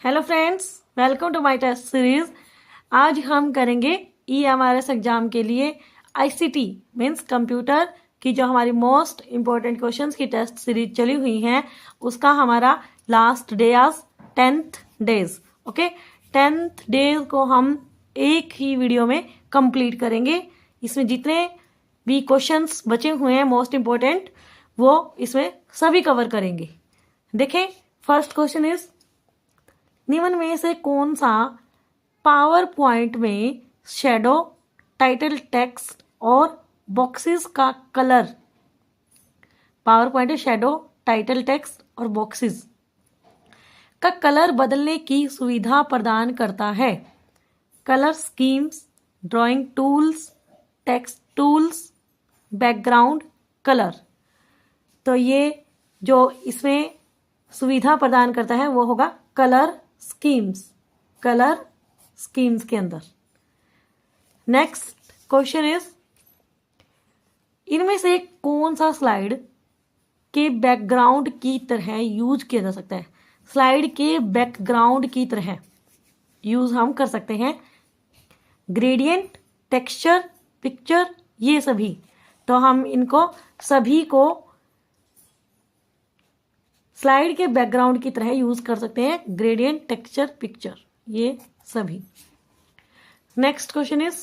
Hello friends, welcome to my test series. आज हम करेंगे EMRS एग्जाम के लिए ICT मीन्स कंप्यूटर की जो हमारी मोस्ट इम्पोर्टेंट क्वेश्चंस की टेस्ट सीरीज चली हुई हैं उसका हमारा लास्ट डे आज 10th days. Okay, 10th days को हम एक ही वीडियो में कंप्लीट करेंगे। इसमें जितने भी क्वेश्चंस बचे हुए हैं मोस्ट इम्पोर्टेंट वो इसमें सभी कवर करेंगे। देखें, फर्स्ट क्वेश्चन इज निम्न में से कौन सा पावर पॉइंट में शेडो, टाइटल टेक्स्ट और बॉक्सेस का कलर, पावर पॉइंट में शेडो, टाइटल टेक्स्ट और बॉक्सेस का कलर बदलने की सुविधा प्रदान करता है? Colour schemes, drawing tools, text tools, background colour. तो ये जो इसमें सुविधा प्रदान करता है वो होगा कलर स्कीम्स, कलर स्कीम्स के अंदर। नेक्स्ट क्वेश्चन इज इनमें से कौन सा स्लाइड के बैकग्राउंड की तरह यूज किया जा सकता है? स्लाइड के बैकग्राउंड की तरह यूज हम कर सकते हैं ग्रेडियंट, टेक्सचर, पिक्चर, ये सभी। तो हम इनको सभी को स्लाइड के बैकग्राउंड की तरह यूज कर सकते हैं, ग्रेडियंट, टेक्सचर, पिक्चर, ये सभी। Next question is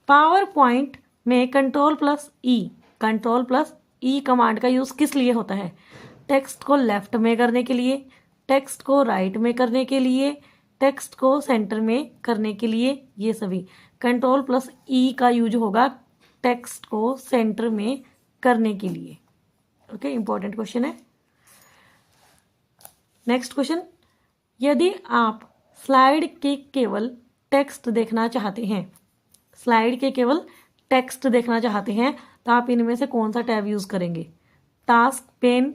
PowerPoint में कंट्रोल प्लस ई कमांड का यूज किस लिए होता है? टेक्स्ट को लेफ्ट में करने के लिए, टेक्स्ट को राइट में करने के लिए, टेक्स्ट को सेंटर में करने के लिए, ये सभी। कंट्रोल प्लस ई का यूज होगा टेक्स्ट को सेंटर में करने के लिए। ओके, इंपॉर्टेंट क्वेश्चन है। नेक्स्ट क्वेश्चन, यदि आप स्लाइड के केवल टेक्स्ट देखना चाहते हैं, स्लाइड के केवल टेक्स्ट देखना चाहते हैं तो आप इनमें से कौन सा टैब यूज करेंगे? Task pen,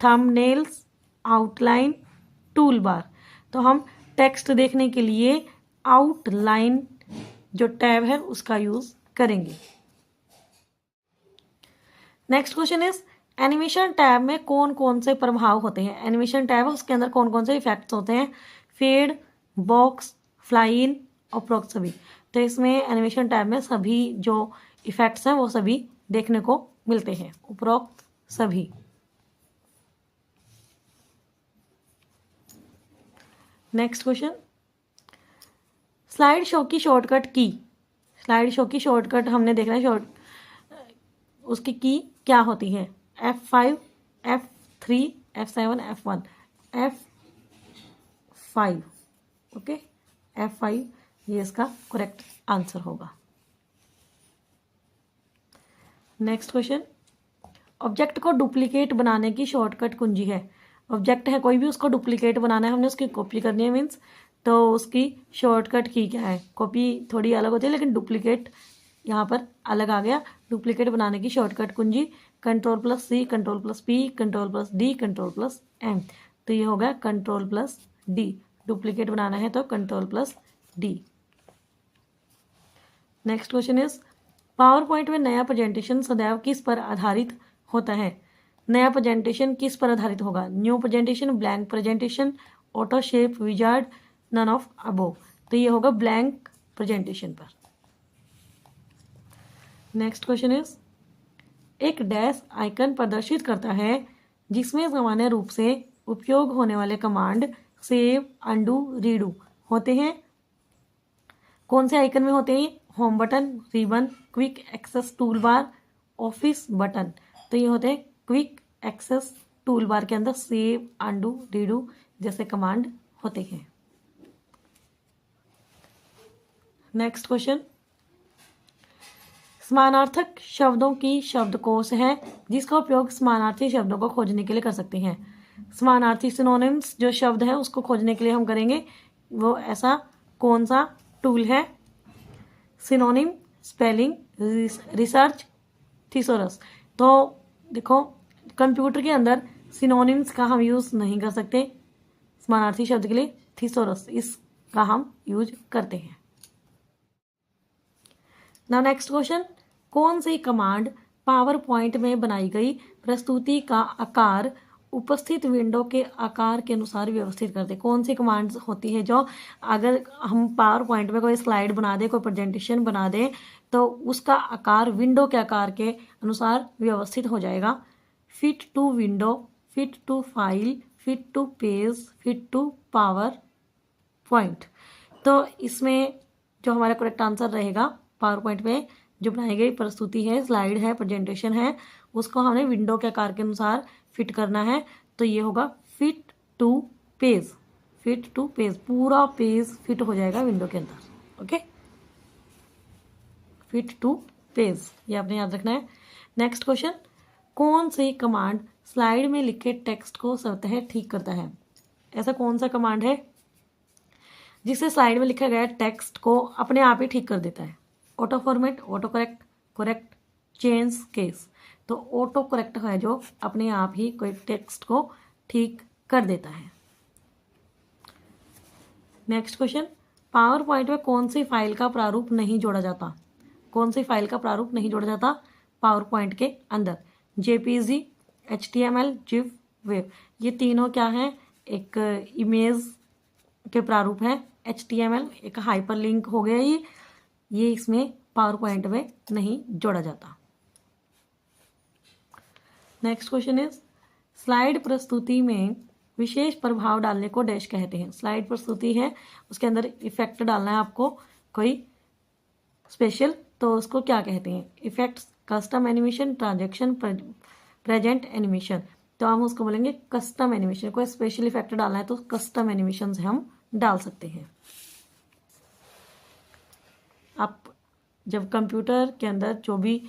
thumbnails, outline, tool bar. तो हम टेक्स्ट देखने के लिए आउटलाइन जो टैब है उसका यूज करेंगे। Next question is animation tab में कौन कौन से प्रभाव होते हैं? एनिमेशन टैब है उसके अंदर कौन कौन से इफेक्ट्स होते हैं? फेड, बॉक्स, फ्लाई इन और प्रोक सभी। तो इसमें एनिमेशन टैब में सभी जो इफेक्ट्स हैं वो सभी देखने को मिलते हैं, उपरोक्त सभी। नेक्स्ट क्वेश्चन, स्लाइड शो की शॉर्टकट की, स्लाइड शो की शॉर्टकट हमने देखना है, उसकी की क्या होती है? F5, F3, F7, F1, F5। Okay, F5 ये इसका करेक्ट आंसर होगा। नेक्स्ट क्वेश्चन, ऑब्जेक्ट को डुप्लीकेट बनाने की शॉर्टकट कुंजी है। ऑब्जेक्ट है कोई भी, उसको डुप्लीकेट बनाना है, हमने उसकी कॉपी करनी है मीन्स, तो उसकी शॉर्टकट की क्या है? कॉपी थोड़ी अलग होती है लेकिन डुप्लीकेट यहाँ पर अलग आ गया। डुप्लीकेट बनाने की शॉर्टकट कुंजी control plus C, control plus P, control plus D, control plus M। तो ये होगा कंट्रोल प्लस D। डुप्लीकेट बनाना है तो control plus D। Next question is PowerPoint में नया प्रेजेंटेशन सदैव किस पर आधारित होता है? नया प्रेजेंटेशन किस पर आधारित होगा? New presentation, blank presentation, auto shape wizard, none of above. तो ये होगा ब्लैंक प्रेजेंटेशन पर। नेक्स्ट क्वेश्चन इज एक डैश आइकन प्रदर्शित करता है जिसमें सामान्य रूप से उपयोग होने वाले कमांड सेव, अंडू, रीडू होते हैं। कौन से आइकन में होते हैं? Home button, ribbon, quick access tool bar, office button. तो ये होते हैं क्विक एक्सेस टूल बार के अंदर सेव, अंडू, रीडू जैसे कमांड होते हैं। नेक्स्ट क्वेश्चन, समानार्थक शब्दों की शब्दकोश है जिसका उपयोग समानार्थी शब्दों को खोजने के लिए कर सकते हैं। समानार्थी सिनोनिम्स जो शब्द है उसको खोजने के लिए हम करेंगे, वो ऐसा कौन सा टूल है? Synonym, spelling, research, thesaurus. तो देखो, कंप्यूटर के अंदर सिनोनिम्स का हम यूज नहीं कर सकते, समानार्थी शब्द के लिए थिसोरस इसका हम यूज करते हैं। नाउ नेक्स्ट क्वेश्चन, कौन सी कमांड पावर पॉइंट में बनाई गई प्रस्तुति का आकार उपस्थित विंडो के आकार के अनुसार व्यवस्थित करते। कौन सी कमांड्स होती है जो अगर हम पावर पॉइंट में कोई स्लाइड बना दे, कोई प्रेजेंटेशन बना दे, तो उसका आकार विंडो के आकार के अनुसार व्यवस्थित हो जाएगा। Fit to window, fit to file, fit to page, fit to PowerPoint. तो इसमें जो हमारा करेक्ट आंसर रहेगा, पावर पॉइंट में जो बनाई गई प्रस्तुति है, स्लाइड है, प्रेजेंटेशन है, उसको हमें विंडो के आकार के अनुसार फिट करना है। तो ये होगा fit to page, fit to page, पूरा पेज फिट हो जाएगा विंडो के अंदर। ओके, फिट टू पेज, ये आपने याद रखना है। नेक्स्ट क्वेश्चन, कौन सी कमांड स्लाइड में लिखे टेक्स्ट को स्वतः ठीक करता है? ऐसा कौन सा कमांड है जिससे स्लाइड में लिखा गया टेक्स्ट को अपने आप ही ठीक कर देता है? Auto format, auto correct, correct, change case. तो ऑटो करेक्ट है जो अपने आप ही कोई टेक्स्ट को ठीक कर देता है। नेक्स्ट क्वेश्चन, पावर पॉइंट में कौन सी फाइल का प्रारूप नहीं जोड़ा जाता? कौन सी फाइल का प्रारूप नहीं जोड़ा जाता पावर पॉइंट के अंदर? JPG, HTML, GIF, web. ये तीनों क्या है? एक इमेज के प्रारूप है। HTML एक हाइपरलिंक हो गया, ये इसमें पावर पॉइंट में नहीं जोड़ा जाता। नेक्स्ट क्वेश्चन इज, स्लाइड प्रस्तुति में विशेष प्रभाव डालने को डैश कहते हैं। स्लाइड प्रस्तुति है, उसके अंदर इफेक्ट डालना है आपको कोई स्पेशल, तो उसको क्या कहते हैं? Effects, custom animation, transaction, present animation. तो हम उसको बोलेंगे कस्टम एनिमेशन। कोई स्पेशल इफेक्ट डालना है तो कस्टम एनिमेशन से हम डाल सकते हैं। आप जब कंप्यूटर के अंदर जो भी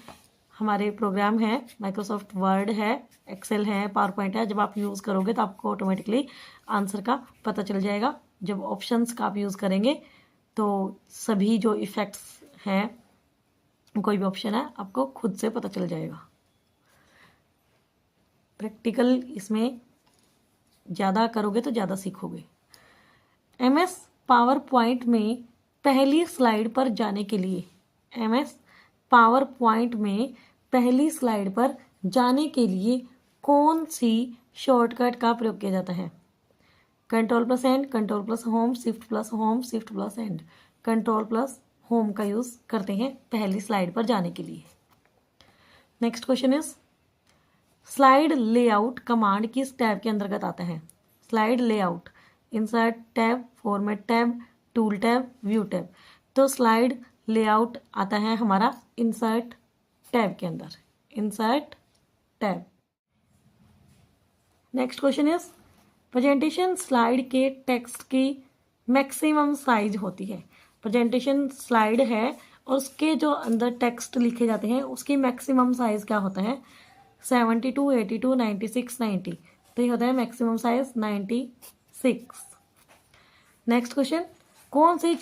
हमारे प्रोग्राम है, माइक्रोसॉफ्ट वर्ड है, एक्सेल है, पावर पॉइंट है, जब आप यूज़ करोगे तो आपको ऑटोमेटिकली आंसर का पता चल जाएगा। जब ऑप्शंस का आप यूज़ करेंगे तो सभी जो इफेक्ट्स हैं, कोई भी ऑप्शन है, आपको खुद से पता चल जाएगा। प्रैक्टिकल इसमें ज़्यादा करोगे तो ज़्यादा सीखोगे। MS पावर पॉइंट में पहली स्लाइड पर जाने के लिए, MS पावर पॉइंट में पहली स्लाइड पर जाने के लिए कौन सी शॉर्टकट का प्रयोग किया जाता है? Ctrl+N, Ctrl+Home, Shift+Home, Shift+End। Ctrl+Home का यूज़ करते हैं पहली स्लाइड पर जाने के लिए। Next question is, slide layout command किस टैब के अंतर्गत आता है? Slide layout, insert tab, format tab, tool tab, view tab. तो स्लाइड लेआउट आता है हमारा इंसर्ट टैब के अंदर, insert tab. Next question is, presentation slide के टेक्स्ट की मैक्सिमम साइज होती है। प्रेजेंटेशन स्लाइड है और उसके जो अंदर टेक्स्ट लिखे जाते हैं उसकी मैक्सिमम साइज क्या होता है? 72, 82, 96, 90। तो ये होता है मैक्सिमम साइज 96। नेक्स्ट क्वेश्चन, कौन सी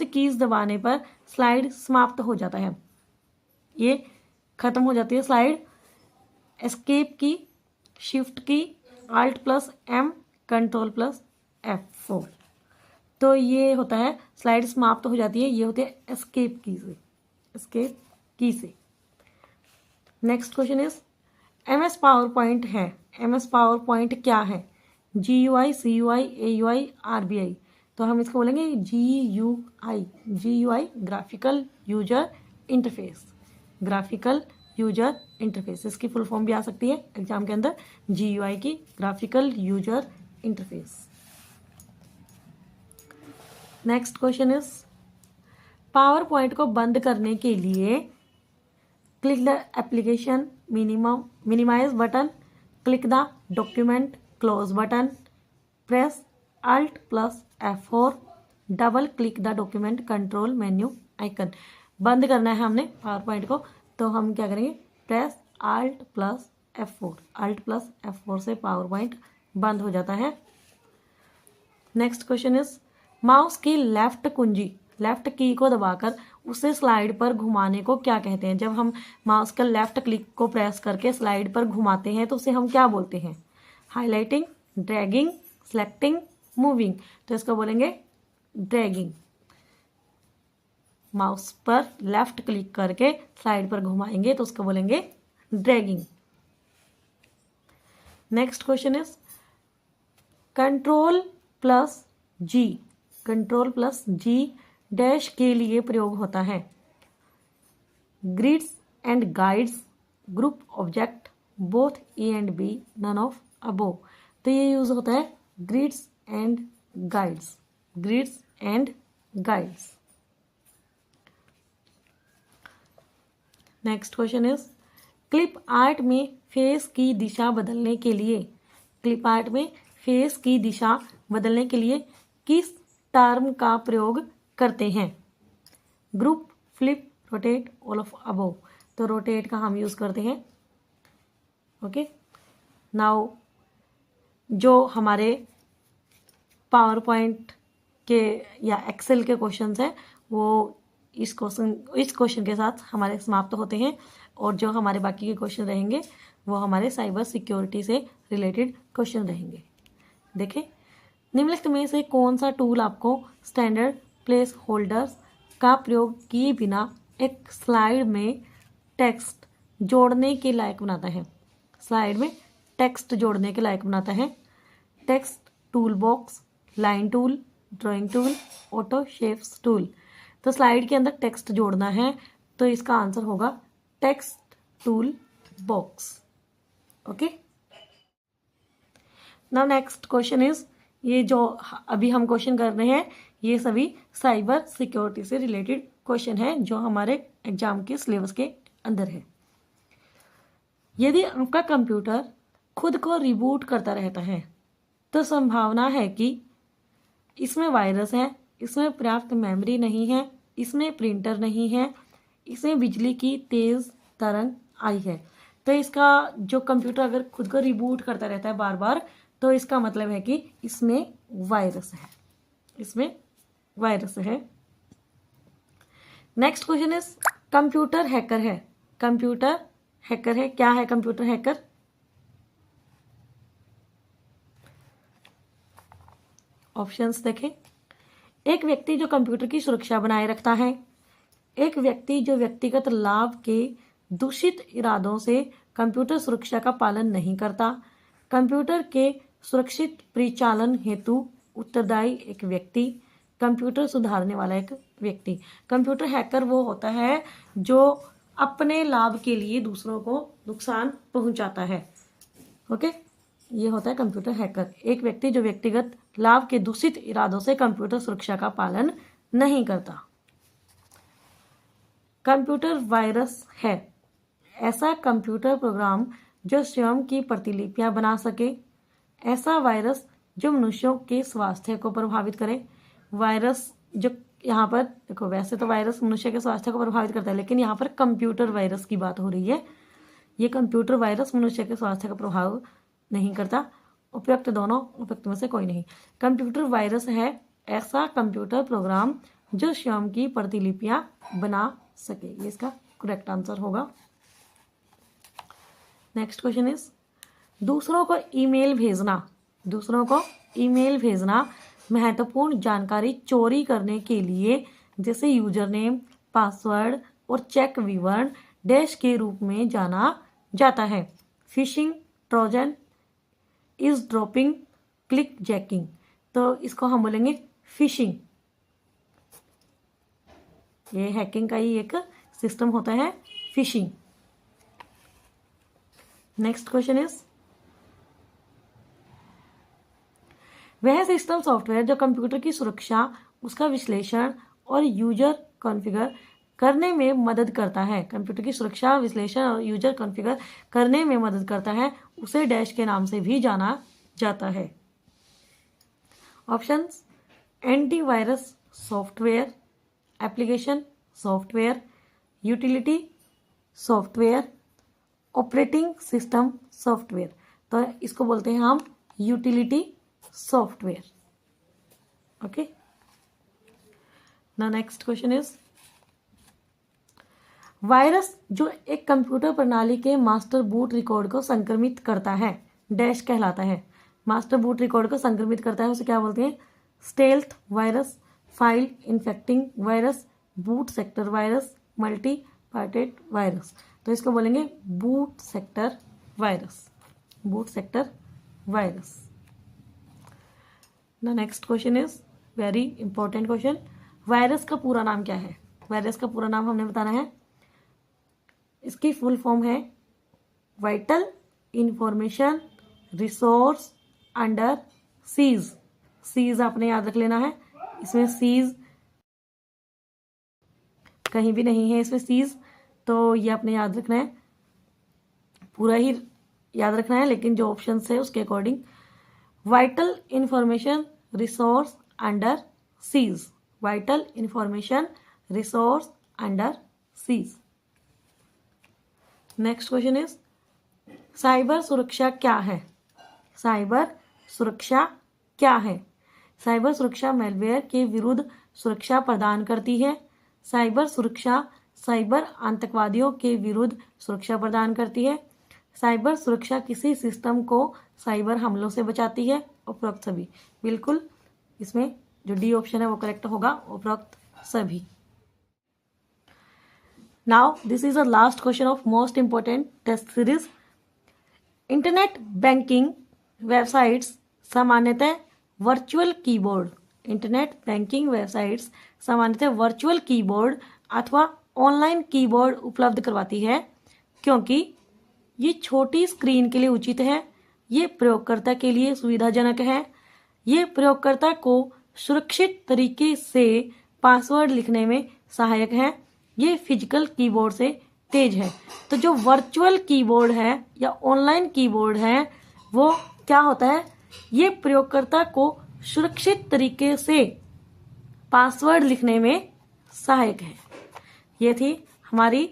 कीज दबाने पर स्लाइड समाप्त हो जाता है? ये खत्म हो जाती है स्लाइड। एस्केप की, शिफ्ट की, Alt+M, Ctrl+F4। तो ये होता है स्लाइड समाप्त हो जाती है, ये होती है एस्केप की से। Next question is, MS power point है, MS पावर पॉइंट क्या है? GUI, CUI, AUI, RBI। तो हम इसको बोलेंगे GUI, graphical user interface, graphical user interface. इसकी फुल फॉर्म भी आ सकती है एग्जाम के अंदर, GUI की graphical user interface. Next question is, PowerPoint को बंद करने के लिए click the application minimise button, click the document close button, press Alt+F4, double click the document control menu icon. बंद करना है हमने पावर पॉइंट को, तो हम क्या करेंगे? प्रेस Alt+F4, Alt+F4 से पावर पॉइंट बंद हो जाता है। नेक्स्ट क्वेश्चन इज, माउस की लेफ्ट की को दबाकर उसे स्लाइड पर घुमाने को क्या कहते हैं? जब हम माउस का लेफ्ट क्लिक को प्रेस करके स्लाइड पर घुमाते हैं तो उसे हम क्या बोलते हैं? Highlighting, dragging, selecting, moving. तो इसको बोलेंगे ड्रैगिंग। माउस पर लेफ्ट क्लिक करके स्लाइड पर घुमाएंगे तो उसको बोलेंगे dragging. Next question is control plus G, control plus G dash के लिए प्रयोग होता है। Grids and guides, group object, both A and B, none of above. तो ये यूज होता है grids and guides, grids and guides. Next question is clip art में फेस की दिशा बदलने के लिए, क्लिप आर्ट में फेस की दिशा बदलने के लिए किस टर्म का प्रयोग करते हैं? Group, flip, rotate, all of above. तो रोटेट का हम यूज करते हैं। ओके, नाउ जो हमारे पावर पॉइंट के या एक्सेल के क्वेश्चंस हैं वो इस क्वेश्चन के साथ हमारे समाप्त होते हैं, और जो हमारे बाकी के क्वेश्चन रहेंगे वो हमारे साइबर सिक्योरिटी से रिलेटेड क्वेश्चन रहेंगे। देखें, निम्नलिखित में से कौन सा टूल आपको स्टैंडर्ड प्लेस होल्डर्स का प्रयोग किए बिना एक स्लाइड में टेक्स्ट जोड़ने के लायक बनाता है? स्लाइड में टेक्स्ट जोड़ने के लायक बनाता है। Text tool box, line tool, drawing tool, auto shapes tool. तो स्लाइड के अंदर टेक्स्ट जोड़ना है तो इसका आंसर होगा text tool box. Okay, now next question is, ये जो अभी हम क्वेश्चन कर रहे हैं ये सभी साइबर सिक्योरिटी से रिलेटेड क्वेश्चन है जो हमारे एग्जाम के सिलेबस के अंदर है। यदि आपका कंप्यूटर खुद को रिबूट करता रहता है तो संभावना है कि इसमें वायरस है, इसमें पर्याप्त मेमोरी नहीं है, इसमें प्रिंटर नहीं है, इसमें बिजली की तेज तरंग आई है। तो इसका जो कंप्यूटर अगर खुद को रिबूट करता रहता है बार बार तो इसका मतलब है कि इसमें वायरस है, इसमें वायरस है। Next question is computer hacker है, कंप्यूटर हैकर है, क्या है कंप्यूटर हैकर? ऑप्शंस देखें। एक व्यक्ति जो कंप्यूटर की सुरक्षा बनाए रखता है, एक व्यक्ति जो व्यक्तिगत लाभ के दूषित इरादों से कंप्यूटर सुरक्षा का पालन नहीं करता, कंप्यूटर के सुरक्षित परिचालन हेतु उत्तरदायी एक व्यक्ति, कंप्यूटर सुधारने वाला एक व्यक्ति। कंप्यूटर हैकर वो होता है जो अपने लाभ के लिए दूसरों को नुकसान पहुंचाता है। ओके, ये होता है कंप्यूटर हैकर, एक व्यक्ति जो व्यक्तिगत लाभ के दूषित इरादों से कंप्यूटर सुरक्षा का पालन नहीं करता। कंप्यूटर वायरस है ऐसा कंप्यूटर प्रोग्राम जो स्वयं की प्रतिलिपियां बना सके, ऐसा वायरस जो मनुष्यों के स्वास्थ्य को प्रभावित करे। वायरस जो यहाँ पर देखो, वैसे तो वायरस मनुष्य के स्वास्थ्य को प्रभावित करता है लेकिन यहाँ पर कंप्यूटर वायरस की बात हो रही है। ये कंप्यूटर वायरस मनुष्य के स्वास्थ्य का प्रभाव नहीं करता। उपयुक्त दोनों, उपयुक्त में से कोई नहीं। कंप्यूटर वायरस है ऐसा कंप्यूटर प्रोग्राम जो स्वयं की प्रतिलिपियां बना सके। ये इसका करेक्ट आंसर होगा। नेक्स्ट क्वेश्चन इज दूसरों को ईमेल भेजना, दूसरों को ईमेल भेजना महत्वपूर्ण जानकारी चोरी करने के लिए जैसे यूजर नेम, पासवर्ड और चेक विवरण डैश के रूप में जाना जाता है। Fishing, Trojan, is dropping, click jacking. तो इसको हम बोलेंगे फिशिंग। ये हैकिंग का ही एक सिस्टम होता है, फिशिंग। नेक्स्ट क्वेश्चन इज वह सिस्टम सॉफ्टवेयर जो कंप्यूटर की सुरक्षा, उसका विश्लेषण और यूजर कॉन्फ़िगर करने में मदद करता है। कंप्यूटर की सुरक्षा, विश्लेषण और यूजर कॉन्फ़िगर करने में मदद करता है, उसे डैश के नाम से भी जाना जाता है। Options: antivirus software, application software, utility software, operating system software. तो इसको बोलते हैं हम utility software. Okay, now next question is virus जो एक कंप्यूटर प्रणाली के मास्टर बूट रिकॉर्ड को संक्रमित करता है डैश कहलाता है। मास्टर बूट रिकॉर्ड को संक्रमित करता है उसे क्या बोलते हैं? Stealth virus, file infecting virus, boot sector virus, multi parted virus. तो इसको बोलेंगे boot sector virus, boot sector virus. The next question is very important question. Virus का पूरा नाम क्या है? वायरस का पूरा नाम हमने बताना है। इसकी फुल फॉर्म है vital information resource under siege. Siege आपने याद रख लेना है, इसमें सीज कहीं भी नहीं है, इसमें सीज, तो ये आपने याद रखना है, पूरा ही याद रखना है, लेकिन जो ऑप्शन है उसके according. Vital information resource under seize, vital information resource under seize. Next question is cyber सुरक्षा क्या है? साइबर सुरक्षा क्या है? साइबर सुरक्षा मैलवेयर के विरुद्ध सुरक्षा प्रदान करती है। साइबर सुरक्षा साइबर आतंकवादियों के विरुद्ध सुरक्षा प्रदान करती है। साइबर सुरक्षा किसी सिस्टम को साइबर हमलों से बचाती है। उपरोक्त सभी, बिल्कुल इसमें जो डी ऑप्शन है वो करेक्ट होगा, उपरोक्त सभी। Now this is the last question of most important test series. Internet banking websites सामान्यतः virtual keyboard, internet banking websites सामान्यतः वर्चुअल कीबोर्ड अथवा ऑनलाइन कीबोर्ड उपलब्ध करवाती है, क्योंकि ये छोटी स्क्रीन के लिए उचित है, ये प्रयोगकर्ता के लिए सुविधाजनक है, ये प्रयोगकर्ता को सुरक्षित तरीके से पासवर्ड लिखने में सहायक है, ये फिजिकल कीबोर्ड से तेज है। तो जो वर्चुअल कीबोर्ड है या ऑनलाइन कीबोर्ड है वो क्या होता है? ये प्रयोगकर्ता को सुरक्षित तरीके से पासवर्ड लिखने में सहायक है। ये थी हमारी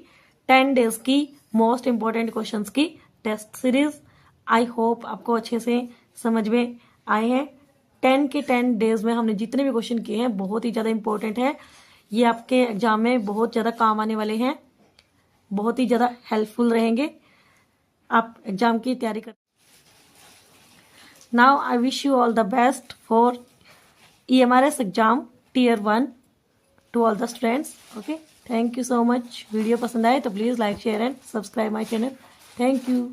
10 डेज की मोस्ट इंपॉर्टेंट क्वेश्चंस की टेस्ट सीरीज। आई होप आपको अच्छे से समझ में आए हैं। 10 के 10 डेज में हमने जितने भी क्वेश्चन किए हैं बहुत ही ज़्यादा इंपॉर्टेंट है, ये आपके एग्जाम में बहुत ज़्यादा काम आने वाले हैं, बहुत ही ज़्यादा हेल्पफुल रहेंगे। आप एग्जाम की तैयारी कर। Now I wish you all the best for EMRS exam Tier 1 to all the students. Okay, thank you so much. Video पसंद आए तो please like share and subscribe my channel. Thank you.